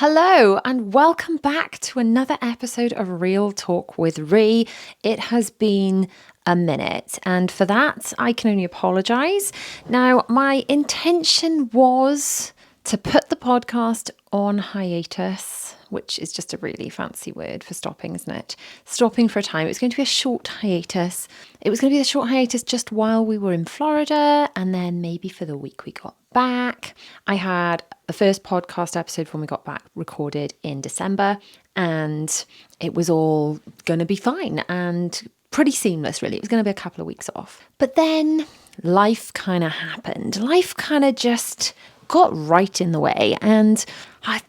Hello and welcome back to another episode of Real Talk with Rhi. It has been a minute, and for that I can only apologise. Now, my intention was to put the podcast on hiatus, which is just a really fancy word for stopping, isn't it? Stopping for a time. It was going to be a short hiatus. It was going to be a short hiatus just while we were in Florida, and then maybe for the week we got back. I had the first podcast episode when we got back recorded in December, and it was all going to be fine and pretty seamless, really. It was going to be a couple of weeks off. But then life kind of happened. Life kind of just got right in the way. And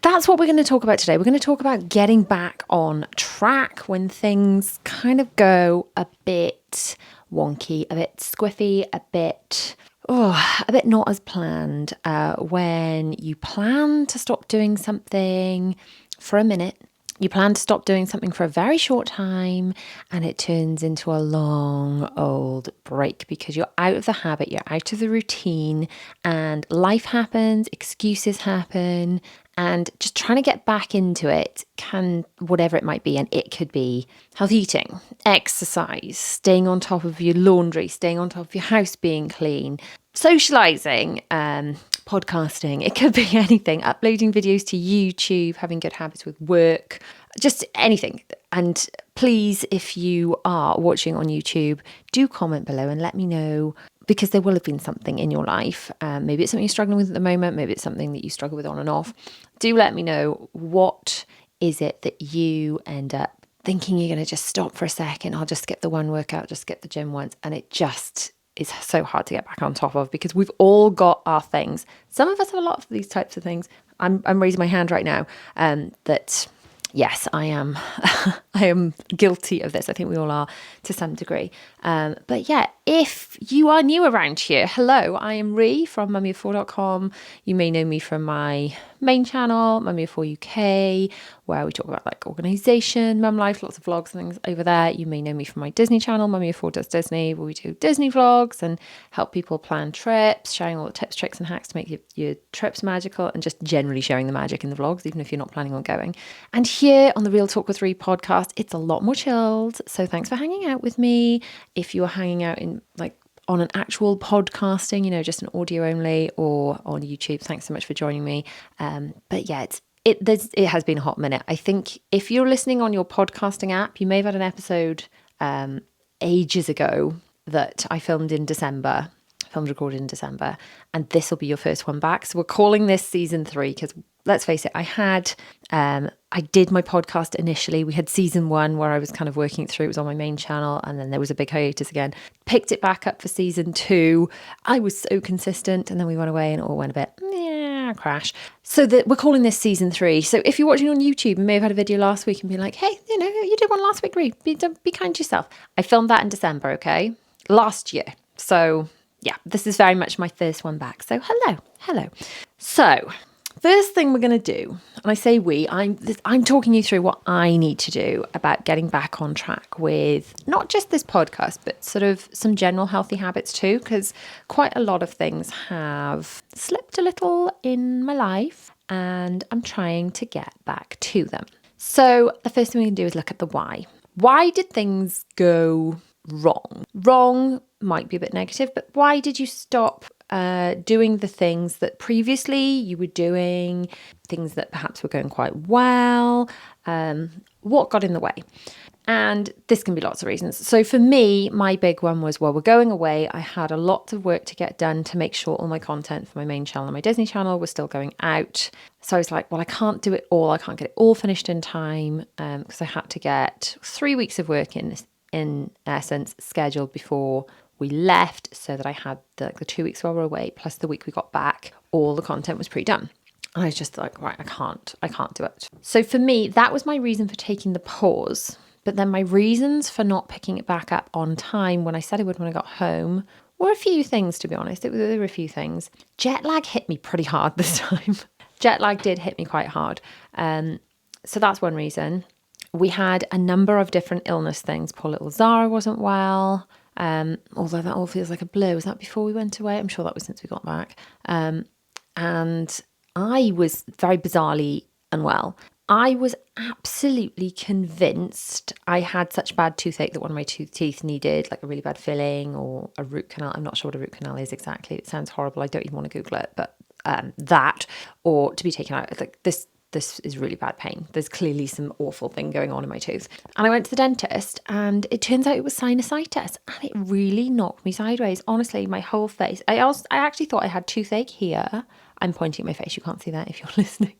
that's what we're going to talk about today. We're going to talk about getting back on track when things kind of go a bit wonky, a bit squiffy, a bit not as planned. When you plan to stop doing something for a minute, you plan to stop doing something for a very short time, and it turns into a long old break because you're out of the habit, you're out of the routine, and life happens, excuses happen, and just trying to get back into it can, whatever it might be, and it could be healthy eating, exercise, staying on top of your laundry, staying on top of your house being clean, socializing, podcasting, it could be anything, uploading videos to YouTube, having good habits with work, just anything. And please, if you are watching on YouTube, do comment below and let me know, because there will have been something in your life. Maybe it's something you're struggling with at the moment. Maybe it's something that you struggle with on and off. Do let me know, what is it that you end up thinking you're going to just stop for a second. I'll just skip the one workout, just skip the gym once. And it just is so hard to get back on top of, because we've all got our things. Some of us have a lot of these types of things. I'm raising my hand right now, that yes, I am I am guilty of this. I think we all are to some degree. But yeah, if you are new around here, hello, I am Rhi from mummyof4.com. You may know me from my main channel, Mummy of 4 UK, where we talk about like organisation, mum life, lots of vlogs and things over there. You may know me from my Disney channel, Mummy of 4 Does Disney, where we do Disney vlogs and help people plan trips, sharing all the tips, tricks and hacks to make your trips magical, and just generally sharing the magic in the vlogs, even if you're not planning on going. And here on the Real Talk with Rhi podcast, it's a lot more chilled. So thanks for hanging out with me. If you're hanging out in like on an actual podcasting, just an audio only, or on YouTube, thanks so much for joining me. But yeah, it has been a hot minute. I think if you're listening on your podcasting app, you may have had an episode ages ago that I filmed recorded in December, and this will be your first one back. So we're calling this season 3, because let's face it, I did my podcast initially. We had season 1 where I was kind of working it through. It was on my main channel, and then there was a big hiatus again. Picked it back up for season 2. I was so consistent, and then we went away and it all went a bit crash. So that we're calling this season 3. So if you're watching on YouTube, you may have had a video last week and be like, hey, you did one last week, Rhi. Be kind to yourself. I filmed that in December, okay? Last year. So yeah, this is very much my first one back. So hello. So first thing we're going to do, and I say I'm talking you through what I need to do about getting back on track with not just this podcast, but sort of some general healthy habits too, because quite a lot of things have slipped a little in my life and I'm trying to get back to them. So the first thing we can do is look at the why. Why did things go wrong? Wrong might be a bit negative, but why did you stop doing the things that previously you were doing, things that perhaps were going quite well? What got in the way? And this can be lots of reasons. So for me, my big one was, we're going away. I had a lot of work to get done to make sure all my content for my main channel and my Disney channel was still going out. So I was like, well, I can't do it all. I can't get it all finished in time, because I had to get 3 weeks of work in essence scheduled before we left, so that I had the 2 weeks while we were away plus the week we got back, all the content was pre-done. And I was just like, right, I can't do it. So for me, that was my reason for taking the pause. But then my reasons for not picking it back up on time when I said I would when I got home were a few things, to be honest. There were a few things. Jet lag hit me pretty hard this time. Jet lag did hit me quite hard. So that's one reason. We had a number of different illness things. Poor little Zara wasn't well. Although that all feels like a blur. Was that before we went away? I'm sure that was since we got back. And I was very bizarrely unwell. I was absolutely convinced I had such bad toothache that one of my teeth needed like a really bad filling or a root canal. I'm not sure what a root canal is exactly. It sounds horrible. I don't even want to Google it, but that, or to be taken out. Like this is really bad pain. There's clearly some awful thing going on in my tooth. And I went to the dentist and it turns out it was sinusitis and it really knocked me sideways. Honestly, my whole face. I actually thought I had toothache here. I'm pointing at my face. You can't see that if you're listening.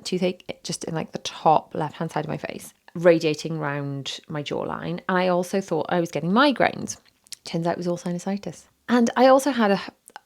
Toothache just in like the top left-hand side of my face, radiating around my jawline. And I also thought I was getting migraines. Turns out it was all sinusitis. And I also had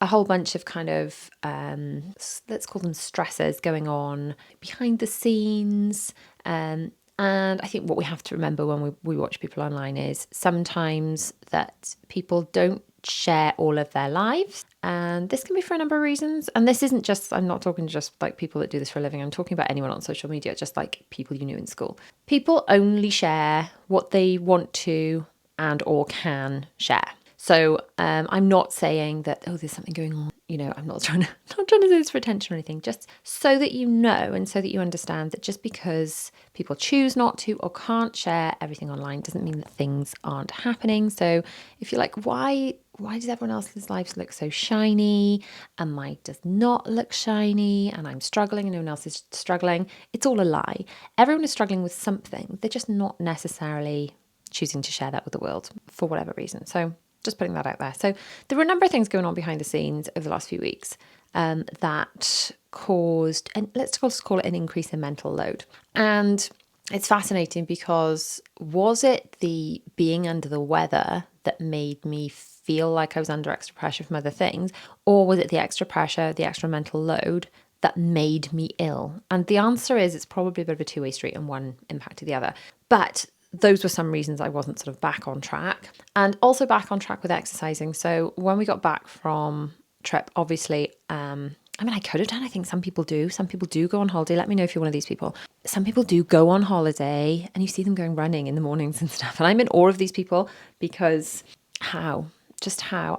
a whole bunch of kind of, let's call them stressors going on behind the scenes. And I think what we have to remember when we watch people online is sometimes that people don't share all of their lives. And this can be for a number of reasons. And this isn't just, I'm not talking just like people that do this for a living. I'm talking about anyone on social media, just like people you knew in school. People only share what they want to and or can share. So I'm not saying that, oh, there's something going on. You know, I'm not trying to do this for attention or anything, just so that you know and so that you understand that just because people choose not to or can't share everything online doesn't mean that things aren't happening. So if you're like, why does everyone else's lives look so shiny and mine does not look shiny and I'm struggling and no one else is struggling? It's all a lie. Everyone is struggling with something. They're just not necessarily choosing to share that with the world for whatever reason. So just putting that out there. So there were a number of things going on behind the scenes over the last few weeks that caused, and let's just call it an increase in mental load. And it's fascinating because was it the being under the weather that made me feel like I was under extra pressure from other things? Or was it the extra pressure, the extra mental load that made me ill? And the answer is it's probably a bit of a two-way street and one impacted the other. But those were some reasons I wasn't sort of back on track, and also back on track with exercising. So when we got back from trip, obviously, I could have done, I think some people do. Some people do go on holiday. Let me know if you're one of these people. Some people do go on holiday and you see them going running in the mornings and stuff. And I'm in awe of these people because how?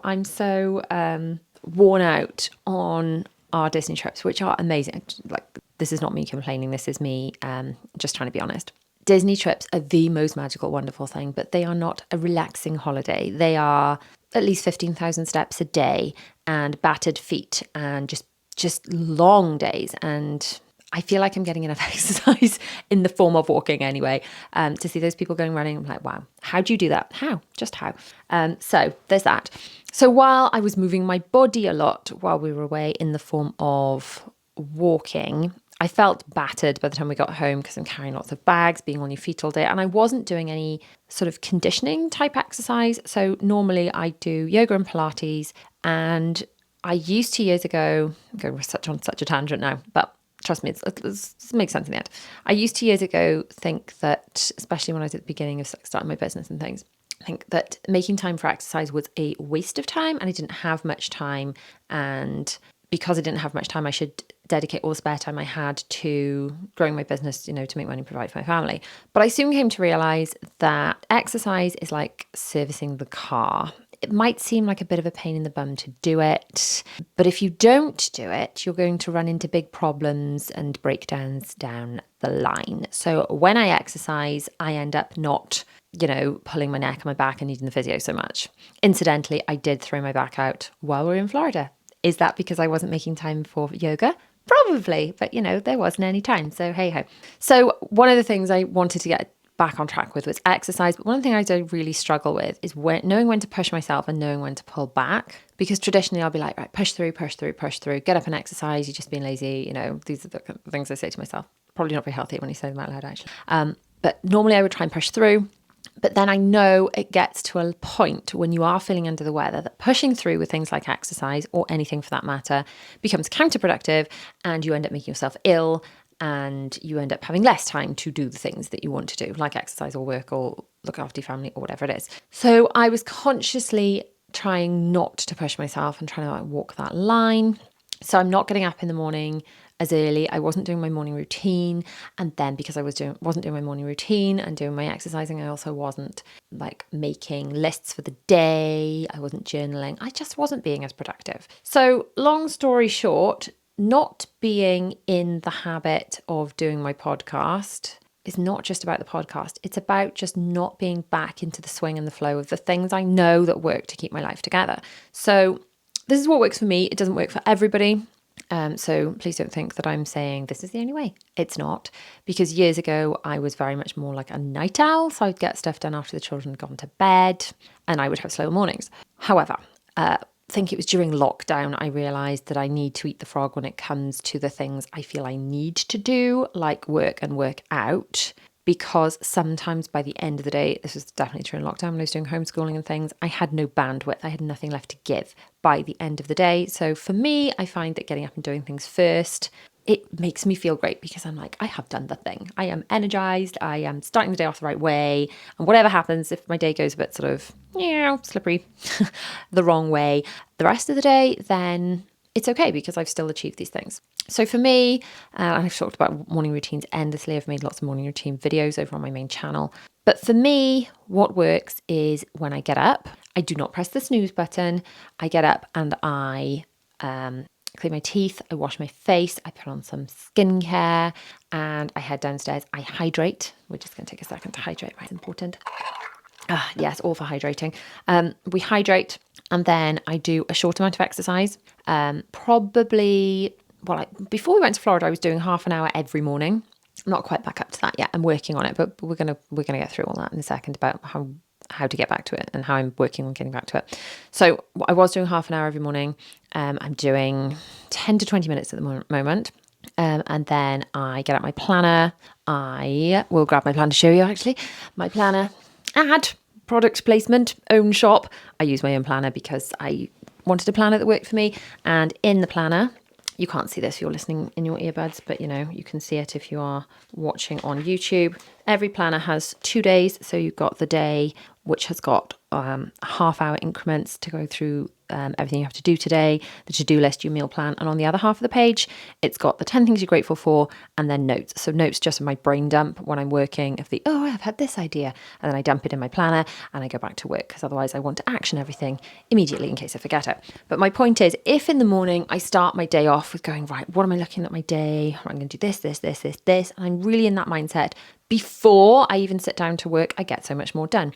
I'm so worn out on our Disney trips, which are amazing. Like, this is not me complaining. This is me just trying to be honest. Disney trips are the most magical, wonderful thing, but they are not a relaxing holiday. They are at least 15,000 steps a day and battered feet and just long days. And I feel like I'm getting enough exercise in the form of walking anyway. To see those people going running, I'm like, wow, how do you do that? How? Just how? So there's that. So while I was moving my body a lot while we were away in the form of walking, I felt battered by the time we got home because I'm carrying lots of bags, being on your feet all day, and I wasn't doing any sort of conditioning type exercise. So normally I do yoga and Pilates, and I used to years ago, I'm going on such a tangent now, but trust me, it makes sense in the end. I used to years ago think that, especially when I was at the beginning of starting my business and things, I think that making time for exercise was a waste of time and I didn't have much time. And because I didn't have much time, I should dedicate all the spare time I had to growing my business, to make money, provide for my family. But I soon came to realize that exercise is like servicing the car. It might seem like a bit of a pain in the bum to do it, but if you don't do it, you're going to run into big problems and breakdowns down the line. So when I exercise, I end up not, pulling my neck and my back and needing the physio so much. Incidentally, I did throw my back out while we were in Florida. Is that because I wasn't making time for yoga? Probably, but there wasn't any time. So hey ho. So one of the things I wanted to get back on track with was exercise. But one thing I do really struggle with is knowing when to push myself and knowing when to pull back. Because traditionally I'll be like, right, push through, get up and exercise. You're just being lazy. These are the things I say to myself. Probably not very healthy when you say them out loud, actually. But normally I would try and push through. But then I know it gets to a point when you are feeling under the weather that pushing through with things like exercise or anything for that matter becomes counterproductive and you end up making yourself ill and you end up having less time to do the things that you want to do, like exercise or work or look after your family or whatever it is. So I was consciously trying not to push myself and trying to walk that line. So I'm not getting up in the morning as early. I wasn't doing my morning routine. And then because I wasn't doing my morning routine and doing my exercising, I also wasn't making lists for the day. I wasn't journaling. I just wasn't being as productive. So long story short, not being in the habit of doing my podcast is not just about the podcast. It's about just not being back into the swing and the flow of the things I know that work to keep my life together. So this is what works for me. It doesn't work for everybody. So please don't think that I'm saying this is the only way. It's not, because years ago I was very much more like a night owl. So I'd get stuff done after the children had gone to bed and I would have slow mornings. However, I think it was during lockdown I realised that I need to eat the frog when it comes to the things I feel I need to do, like work and work out. Because sometimes by the end of the day, this was definitely true in lockdown when I was doing homeschooling and things, I had no bandwidth. I had nothing left to give by the end of the day. So for me, I find that getting up and doing things first, it makes me feel great because I'm like, I have done the thing. I am energized. I am starting the day off the right way. And whatever happens, if my day goes a bit sort of, slippery the wrong way, the rest of the day, then it's okay because I've still achieved these things. So for me, I've talked about morning routines endlessly. I've made lots of morning routine videos over on my main channel. But for me, what works is when I get up, I do not press the snooze button. I get up and I clean my teeth, I wash my face, I put on some skincare, and I head downstairs. I hydrate, which is going to take a second to hydrate, right? It's important. Yes, all for hydrating. We hydrate, and then I do a short amount of exercise. Before we went to Florida, I was doing half an hour every morning. I'm not quite back up to that yet. I'm working on it, but we're gonna get through all that in a second about how to get back to it and how I'm working on getting back to it. So I was doing half an hour every morning. I'm doing 10 to 20 minutes at the moment. And then I get out my planner. I will grab my planner to show you actually. My planner, ad, product placement, own shop. I use my own planner because I wanted a planner that worked for me. And in the planner, you can't see this if you're listening in your earbuds, but you can see it if you are watching on YouTube. Every planner has 2 days. So you've got the day, which has got half-hour increments to go through everything you have to do today, the to-do list, your meal plan. And on the other half of the page, it's got the 10 things you're grateful for and then notes. So notes just my brain dump when I'm working of I've had this idea. And then I dump it in my planner and I go back to work because otherwise I want to action everything immediately in case I forget it. But my point is, if in the morning I start my day off with going, right, what am I looking at my day? I'm going to do this. And I'm really in that mindset. Before I even sit down to work, I get so much more done.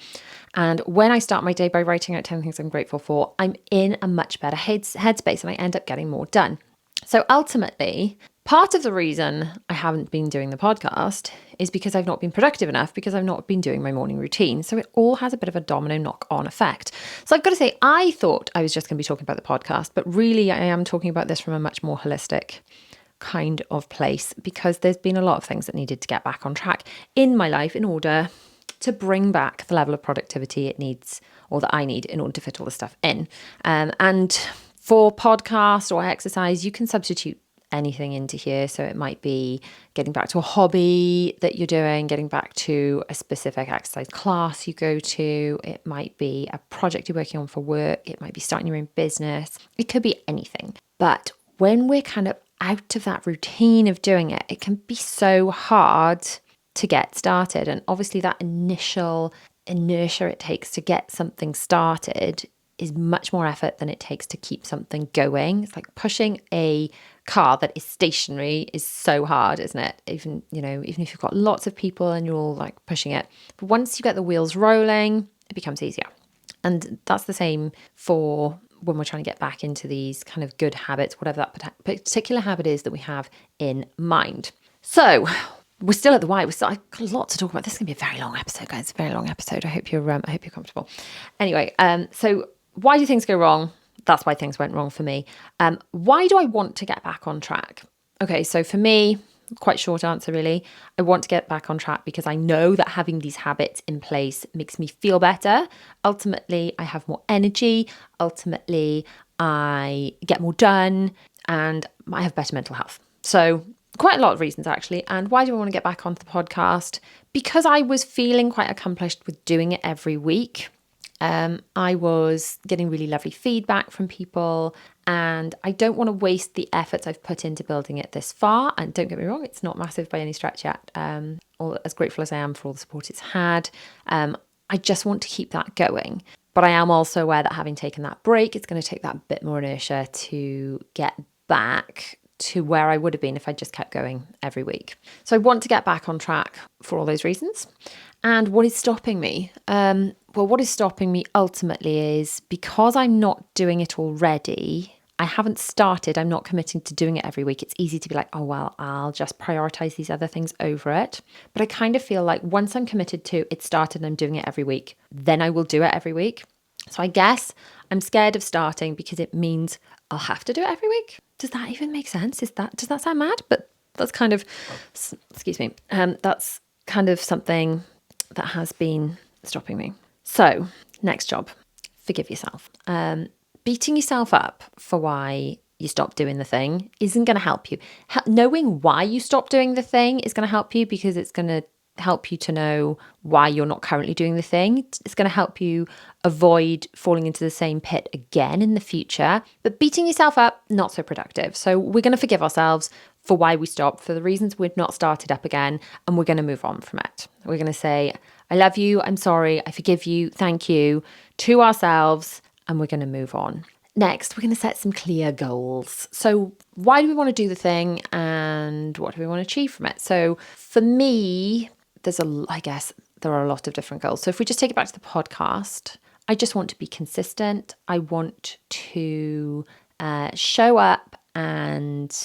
And when I start my day by writing out 10 things I'm grateful for, I'm in a much better headspace and I end up getting more done. So ultimately, part of the reason I haven't been doing the podcast is because I've not been productive enough, because I've not been doing my morning routine. So it all has a bit of a domino knock-on effect. So I've got to say, I thought I was just going to be talking about the podcast, but really I am talking about this from a much more holistic kind of place, because there's been a lot of things that needed to get back on track in my life in order to bring back the level of productivity it needs, or that I need, in order to fit all the stuff in. And for podcast or exercise, you can substitute anything into here. So it might be getting back to a hobby that you're doing, getting back to a specific exercise class you go to. It might be a project you're working on for work. It might be starting your own business. It could be anything. But when we're kind of out of that routine of doing it, it can be so hard to get started. And obviously that initial inertia it takes to get something started is much more effort than it takes to keep something going. It's like pushing a car that is stationary is so hard, isn't it? Even if you've got lots of people and you're all like pushing it. But once you get the wheels rolling, it becomes easier. And that's the same for when we're trying to get back into these kind of good habits, whatever that particular habit is that we have in mind. So we're still at the why. I've got a lot to talk about. This is going to be a very long episode, guys. A very long episode. I hope you're comfortable. Anyway, so why do things go wrong? That's why things went wrong for me. Why do I want to get back on track? Okay, so for me, quite short answer really. I want to get back on track because I know that having these habits in place makes me feel better. Ultimately, I have more energy. Ultimately, I get more done and I have better mental health. So quite a lot of reasons actually. And why do I want to get back onto the podcast? Because I was feeling quite accomplished with doing it every week. I was getting really lovely feedback from people and I don't want to waste the efforts I've put into building it this far. And don't get me wrong, it's not massive by any stretch yet. Or as grateful as I am for all the support it's had. I just want to keep that going. But I am also aware that having taken that break, it's going to take that bit more inertia to get back to where I would have been if I just kept going every week. So I want to get back on track for all those reasons. And what is stopping me? Well, what is stopping me ultimately is because I'm not doing it already. I haven't started. I'm not committing to doing it every week. It's easy to be like, oh, well, I'll just prioritize these other things over it. But I kind of feel like once I'm committed to it started and I'm doing it every week, then I will do it every week. So I guess I'm scared of starting because it means I'll have to do it every week. Does that even make sense? Does that sound mad? But that's kind of, that's kind of something that has been stopping me. So next job, forgive yourself. Beating yourself up for why you stopped doing the thing isn't going to help you. Knowing why you stopped doing the thing is going to help you because it's going to help you to know why you're not currently doing the thing. It's going to help you avoid falling into the same pit again in the future. But beating yourself up, not so productive. So we're going to forgive ourselves for why we stopped, for the reasons we've not started up again, and we're going to move on from it. We're going to say, I love you, I'm sorry, I forgive you, thank you, to ourselves, and we're going to move on. Next, we're going to set some clear goals. So why do we want to do the thing and what do we want to achieve from it? So for me, I guess there are a lot of different goals. So if we just take it back to the podcast, I just want to be consistent. I want to show up and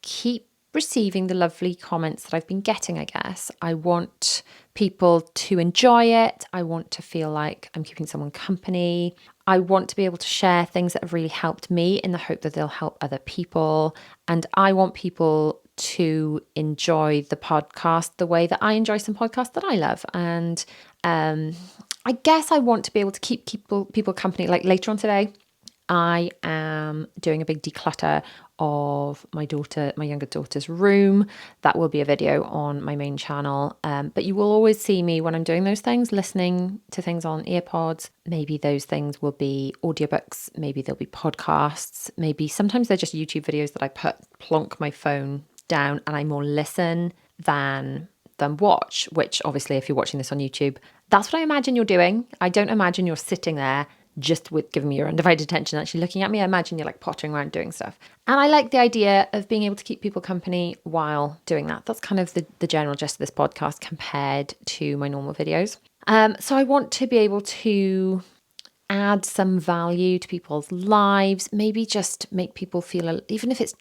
keep receiving the lovely comments that I've been getting, I guess. I want people to enjoy it. I want to feel like I'm keeping someone company. I want to be able to share things that have really helped me in the hope that they'll help other people. And I want people to enjoy the podcast the way that I enjoy some podcasts that I love. And I guess I want to be able to keep people company. Like later on today, I am doing a big declutter of my younger daughter's room. That will be a video on my main channel. But you will always see me when I'm doing those things, listening to things on earpods. Maybe those things will be audiobooks. Maybe they'll be podcasts. Maybe sometimes they're just YouTube videos that I plonk my phone down and I more listen than watch, which obviously if you're watching this on YouTube, that's what I imagine you're doing. I don't imagine you're sitting there just with giving me your undivided attention, actually looking at me. I imagine you're like pottering around doing stuff. And I like the idea of being able to keep people company while doing that. That's kind of the general gist of this podcast compared to my normal videos. So I want to be able to add some value to people's lives, maybe just make people feel, even if it's,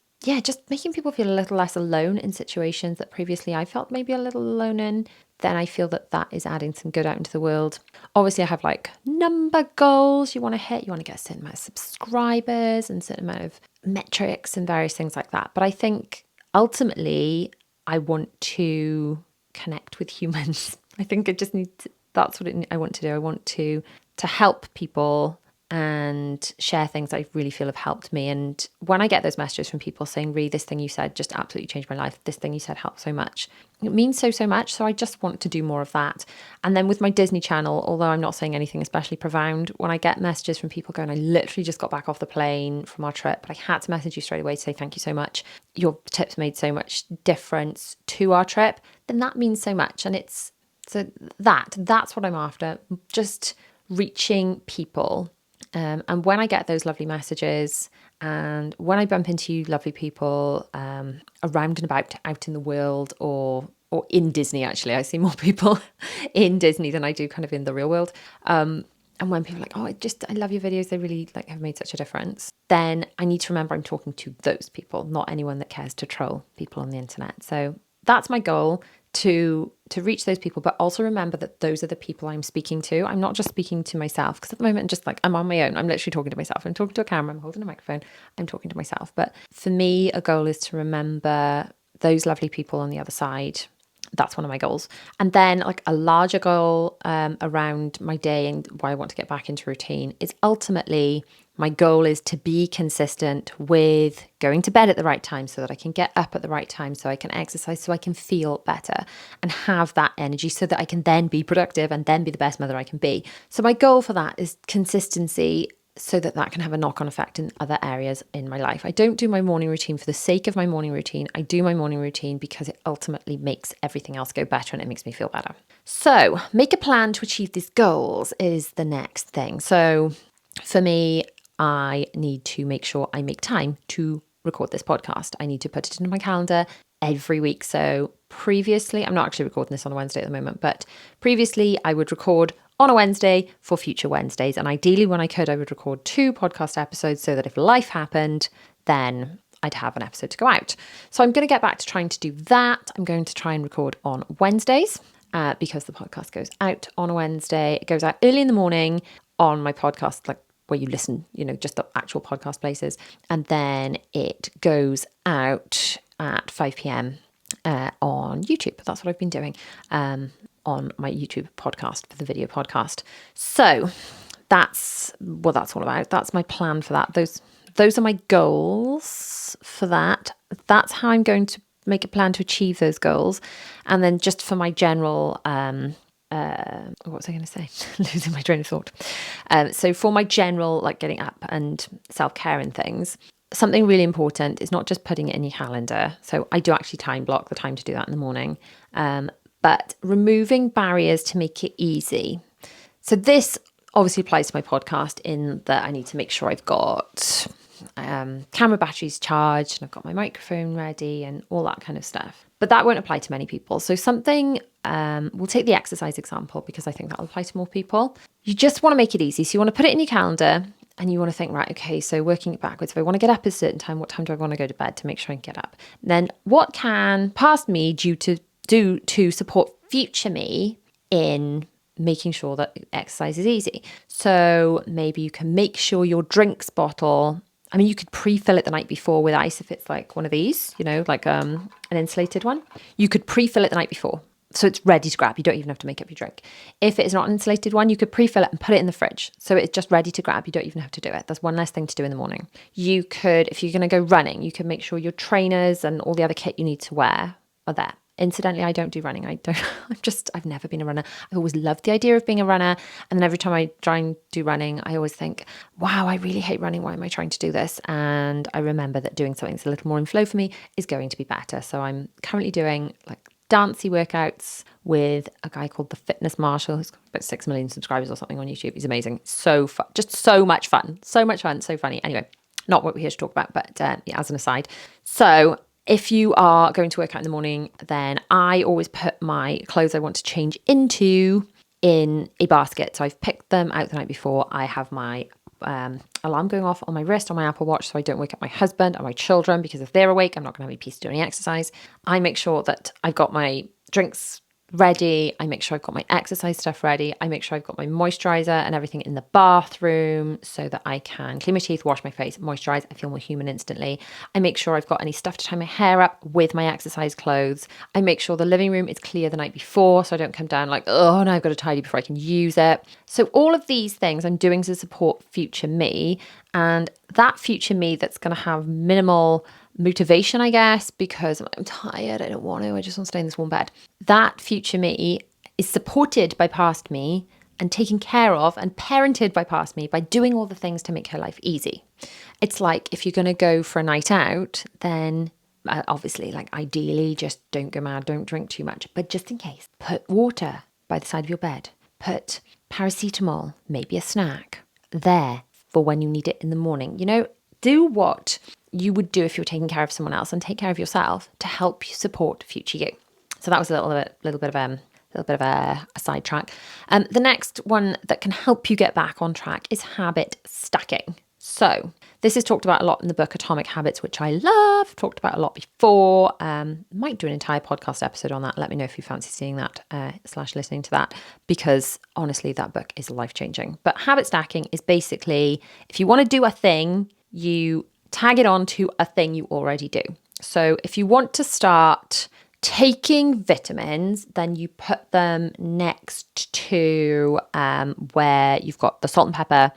just making people feel a little less alone in situations that previously I felt maybe a little alone in. Then I feel that is adding some good out into the world. Obviously, I have like number goals you want to hit. You want to get a certain amount of subscribers and a certain amount of metrics and various things like that. But I think ultimately, I want to connect with humans. I think I just need to, that's what I want to do. I want to help people and share things that I really feel have helped me. And when I get those messages from people saying, Rhi, this thing you said just absolutely changed my life. This thing you said helped so much. It means so much. So I just want to do more of that. And then with my Disney channel, although I'm not saying anything especially profound, when I get messages from people going, I literally just got back off the plane from our trip, but I had to message you straight away to say thank you so much. Your tips made so much difference to our trip. Then that means so much. And it's so that's what I'm after. Just reaching people. And when I get those lovely messages and when I bump into you lovely people around and about out in the world or in Disney, actually, I see more people in Disney than I do kind of in the real world. And when people are like, I love your videos, they really like have made such a difference. Then I need to remember I'm talking to those people, not anyone that cares to troll people on the internet. So that's my goal, to reach those people, but also remember that those are the people I'm speaking to. I'm not just speaking to myself, because at the moment I'm just like, I'm on my own. I'm literally talking to myself. I'm talking to a camera, I'm holding a microphone, I'm talking to myself. But for me, a goal is to remember those lovely people on the other side. That's one of my goals. And then like a larger goal around my day and why I want to get back into routine is ultimately my goal is to be consistent with going to bed at the right time so that I can get up at the right time, so I can exercise, so I can feel better and have that energy so that I can then be productive and then be the best mother I can be. So my goal for that is consistency, so that can have a knock-on effect in other areas in my life. I don't do my morning routine for the sake of my morning routine. I do my morning routine because it ultimately makes everything else go better and it makes me feel better. So make a plan to achieve these goals is the next thing. So for me, I need to make sure I make time to record this podcast. I need to put it into my calendar every week. So previously, I'm not actually recording this on a Wednesday at the moment, but previously I would record on a Wednesday for future Wednesdays. And ideally, when I could, I would record 2 podcast episodes so that if life happened, then I'd have an episode to go out. So I'm going to get back to trying to do that. I'm going to try and record on Wednesdays because the podcast goes out on a Wednesday. It goes out early in the morning on my podcast, like where you listen, just the actual podcast places. And then it goes out at 5 p.m. On YouTube. That's what I've been doing on my YouTube podcast for the video podcast. So that's what that's all about. That's my plan for that. Those are my goals for that. That's how I'm going to make a plan to achieve those goals. And then just for my general, what was I going to say? Losing my train of thought. So for my general, like getting up and self-care and things, something really important is not just putting it in your calendar. So I do actually time block the time to do that in the morning, but removing barriers to make it easy. So this obviously applies to my podcast in that I need to make sure I've got camera batteries charged and I've got my microphone ready and all that kind of stuff. But that won't apply to many people. So something, we'll take the exercise example because I think that'll apply to more people. You just want to make it easy. So you want to put it in your calendar and you want to think, right, okay, so working it backwards. If I want to get up at a certain time, what time do I want to go to bed to make sure I can get up? And then what can past me do to support future me in making sure that exercise is easy? So maybe you can make sure your drinks bottle, you could pre-fill it the night before with ice if it's like one of these, like an insulated one. You could pre-fill it the night before. So it's ready to grab. You don't even have to make up your drink. If it's not an insulated one, you could pre-fill it and put it in the fridge. So it's just ready to grab. You don't even have to do it. That's one less thing to do in the morning. You could, if you're going to go running, you could make sure your trainers and all the other kit you need to wear are there. Incidentally, I don't do running. I've never been a runner. I always loved the idea of being a runner. And then every time I try and do running, I always think, wow, I really hate running. Why am I trying to do this? And I remember that doing something that's a little more in flow for me is going to be better. So I'm currently doing like dancey workouts with a guy called the Fitness Marshall, who's got about 6 million subscribers or something on YouTube. He's amazing. So fun. Just so much fun. So much fun. So funny. Anyway, not what we're here to talk about, but as an aside. So if you are going to work out in the morning, then I always put my clothes I want to change into in a basket. So I've picked them out the night before. I have my alarm going off on my wrist on my Apple Watch so I don't wake up my husband and my children, because if they're awake, I'm not going to have any peace to do any exercise. I make sure that I've got my drinks ready. I make sure I've got my exercise stuff ready. I make sure I've got my moisturizer and everything in the bathroom so that I can clean my teeth, wash my face, moisturize. I feel more human instantly. I make sure I've got any stuff to tie my hair up with my exercise clothes. I make sure the living room is clear the night before so I don't come down like, oh no, I've got to tidy before I can use it. So all of these things I'm doing to support future me, and that future me that's going to have minimal motivation, I guess, because I'm tired, I don't want to, I just want to stay in this warm bed. That future me is supported by past me and taken care of and parented by past me by doing all the things to make her life easy. It's like if you're going to go for a night out, then obviously, like ideally, just don't go mad, don't drink too much, but just in case, put water by the side of your bed, put paracetamol, maybe a snack there for when you need it in the morning. Do what you would do if you're taking care of someone else, and take care of yourself to help you support future you. So that was a little bit of a sidetrack. The next one that can help you get back on track is habit stacking. So this is talked about a lot in the book Atomic Habits, which I love. Talked about a lot before. Might do an entire podcast episode on that. Let me know if you fancy seeing that / listening to that, because honestly, that book is life-changing. But habit stacking is basically, if you want to do a thing, you tag it on to a thing you already do. So if you want to start taking vitamins, then you put them next to where you've got the salt and pepper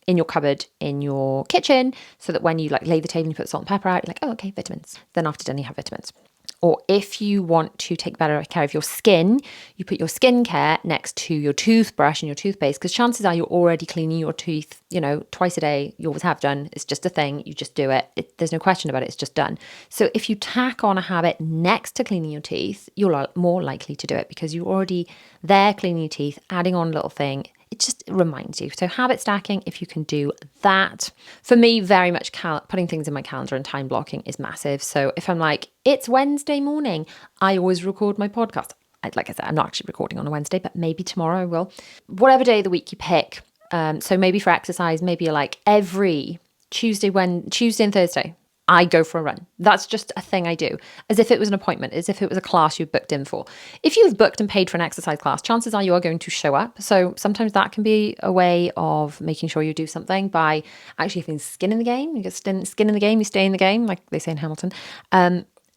in your cupboard in your kitchen, so that when you lay the table and you put salt and pepper out, you're like, oh, okay, vitamins. Then after dinner you have vitamins. Or if you want to take better care of your skin, you put your skincare next to your toothbrush and your toothpaste, because chances are you're already cleaning your teeth, twice a day. You always have done. It's just a thing. You just do it. There's no question about it. It's just done. So if you tack on a habit next to cleaning your teeth, you're more likely to do it because you're already there cleaning your teeth, adding on a little thing. it just reminds you. So habit stacking, if you can do that. For me, very much putting things in my calendar and time blocking is massive. So if I'm like, it's Wednesday morning, I always record my podcast. Like I said, I'm not actually recording on a Wednesday, but maybe tomorrow I will. Whatever day of the week you pick. So maybe for exercise, maybe you're like every Tuesday and Thursday, I go for a run. That's just a thing I do, as if it was an appointment, as if it was a class you've booked in for. If you've booked and paid for an exercise class, chances are you are going to show up. So sometimes that can be a way of making sure you do something by actually having skin in the game. You get skin in the game, you stay in the game, like they say in Hamilton.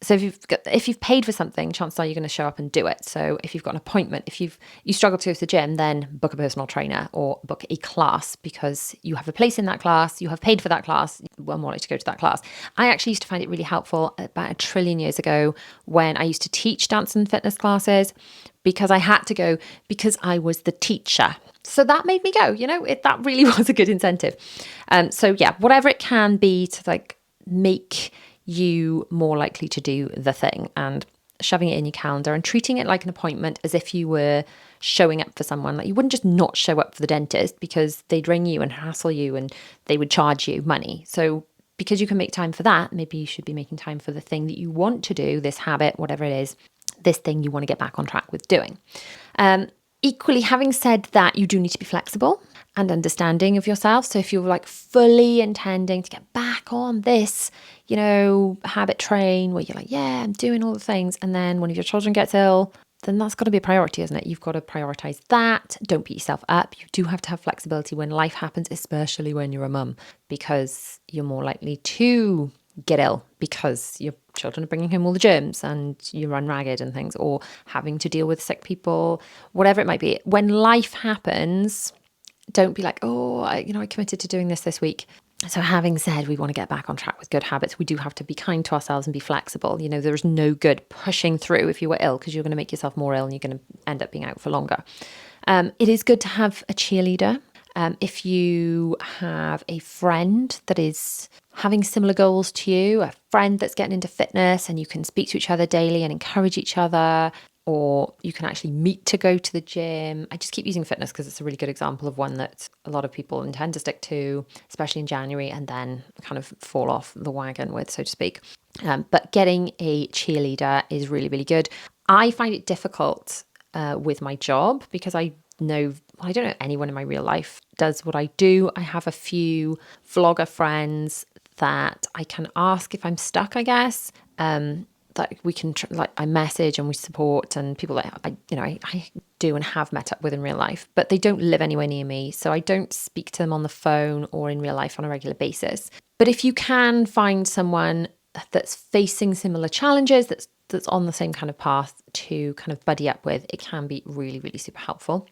So if you've paid for something, chances are you're going to show up and do it. So if you've got an appointment, if you struggle to go to the gym, then book a personal trainer or book a class because you have a place in that class, you have paid for that class, well, more likely to go to that class. I actually used to find it really helpful about 1 trillion years ago when I used to teach dance and fitness classes because I had to go because I was the teacher. So that made me go, that really was a good incentive. So yeah, whatever it can be to like make you more likely to do the thing, and shoving it in your calendar and treating it like an appointment, as if you were showing up for someone. Like you wouldn't just not show up for the dentist because they'd ring you and hassle you and they would charge you money. So because you can make time for that, maybe you should be making time for the thing that you want to do, this habit, whatever it is, this thing you want to get back on track with doing. Equally, having said that, you do need to be flexible and understanding of yourself. So if you're like fully intending to get back on this, habit train where you're like, yeah, I'm doing all the things, and then one of your children gets ill, then that's got to be a priority, isn't it? You've got to prioritize that. Don't beat yourself up. You do have to have flexibility when life happens, especially when you're a mum, because you're more likely to get ill because your children are bringing home all the germs and you run ragged and things, or having to deal with sick people, whatever it might be. When life happens, don't be like, oh, I committed to doing this week. So having said we want to get back on track with good habits, we do have to be kind to ourselves and be flexible. There's no good pushing through if you were ill, because you're going to make yourself more ill and you're going to end up being out for longer. It is good to have a cheerleader. If you have a friend that is having similar goals to you, a friend that's getting into fitness, and you can speak to each other daily and encourage each other, or you can actually meet to go to the gym. I just keep using fitness because it's a really good example of one that a lot of people intend to stick to, especially in January, and then kind of fall off the wagon with, so to speak. But getting a cheerleader is really, really good. I find it difficult with my job because I don't know anyone in my real life does what I do. I have a few vlogger friends that I can ask if I'm stuck, I guess. That we can I message and we support, and people that I do and have met up with in real life, but they don't live anywhere near me, so I don't speak to them on the phone or in real life on a regular basis. But if you can find someone that's facing similar challenges, that's on the same kind of path to kind of buddy up with, it can be really, really super helpful.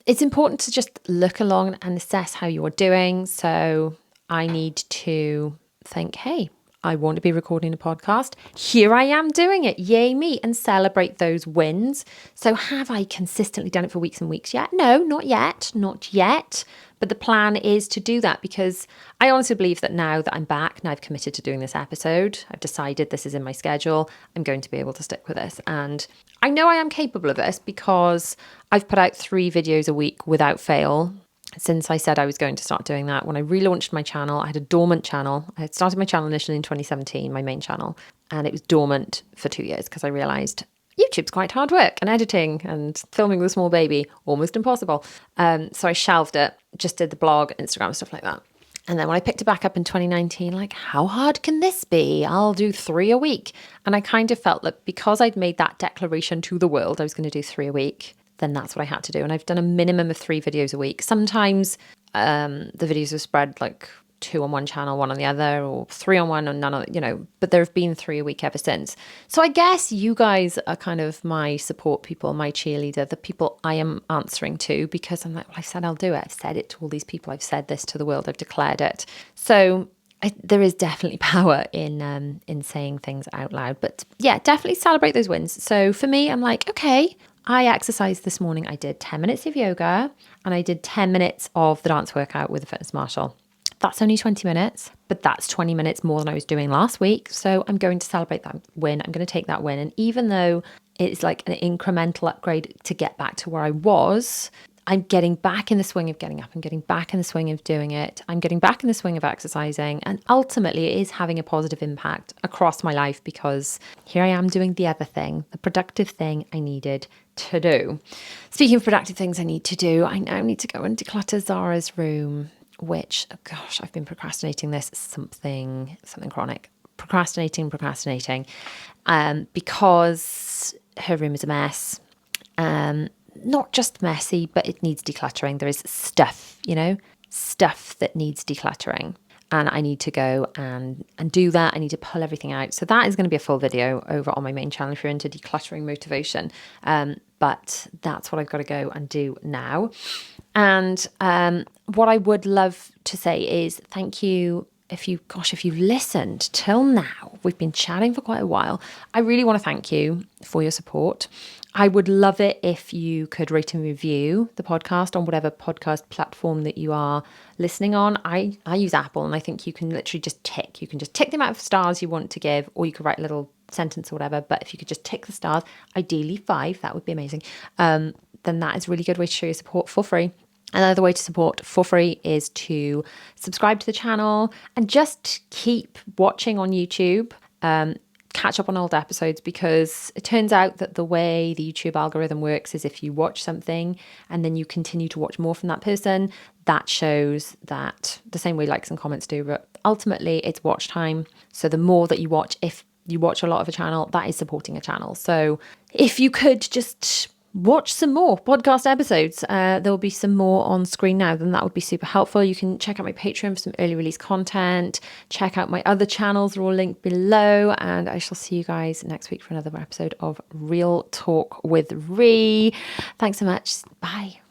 It's important to just look along and assess how you're doing. So I need to think, hey, I want to be recording a podcast. Here I am doing it. Yay me. And celebrate those wins. So have I consistently done it for weeks and weeks yet? No, not yet. Not yet. But the plan is to do that, because I honestly believe that now that I'm back, now I've committed to doing this episode, I've decided this is in my schedule, I'm going to be able to stick with this. And I know I am capable of this because I've put out 3 videos a week without fail since I said I was going to start doing that. When I relaunched my channel, I had a dormant channel. I had started my channel initially in 2017, my main channel, and it was dormant for 2 years because I realized YouTube's quite hard work, and editing and filming with a small baby, almost impossible. So I shelved it, just did the blog, Instagram, stuff like that. And then when I picked it back up in 2019, like, how hard can this be? I'll do 3 a week. And I kind of felt that because I'd made that declaration to the world, I was going to do 3 a week, then that's what I had to do. And I've done a minimum of 3 videos a week. Sometimes the videos are spread like 2 on one channel, 1 on the other, or 3 on one and none on, but there have been 3 a week ever since. So I guess you guys are kind of my support people, my cheerleader, the people I am answering to, because I'm like, well, I said I'll do it. I've said it to all these people. I've said this to the world. I've declared it. So there is definitely power in saying things out loud. But yeah, definitely celebrate those wins. So for me, I'm like, okay, I exercised this morning. I did 10 minutes of yoga and I did 10 minutes of the dance workout with a fitness marshal. That's only 20 minutes, but that's 20 minutes more than I was doing last week. So I'm going to celebrate that win. I'm going to take that win. And even though it's like an incremental upgrade to get back to where I was, I'm getting back in the swing of getting up. I'm getting back in the swing of doing it. I'm getting back in the swing of exercising. And ultimately, it is having a positive impact across my life because here I am doing the other thing, the productive thing I needed to do. Speaking of productive things I need to do, I now need to go and declutter Zara's room, which, oh gosh, I've been procrastinating this, something chronic. Procrastinating, because her room is a mess. Not just messy, but it needs decluttering. There is stuff that needs decluttering. And I need to go and do that. I need to pull everything out. So that is going to be a full video over on my main channel if you're into decluttering motivation. But that's what I've got to go and do now. And what I would love to say is thank you. If you've listened till now, we've been chatting for quite a while. I really want to thank you for your support. I would love it if you could rate and review the podcast on whatever podcast platform that you are listening on. I use Apple, and I think you can literally just tick. You can just tick the amount of stars you want to give, or you could write a little sentence or whatever. But if you could just tick the stars, ideally 5, that would be amazing. Then that is a really good way to show your support for free. Another way to support for free is to subscribe to the channel and just keep watching on YouTube, catch up on old episodes, because it turns out that the way the YouTube algorithm works is if you watch something and then you continue to watch more from that person, that shows that the same way likes and comments do, but ultimately it's watch time. So the more that you watch, if you watch a lot of a channel, that is supporting a channel. So if you could just watch some more podcast episodes. There will be some more on screen now, then that would be super helpful. You can check out my Patreon for some early release content. Check out my other channels, they're all linked below. And I shall see you guys next week for another episode of Real Talk with Rhi. Thanks so much. Bye.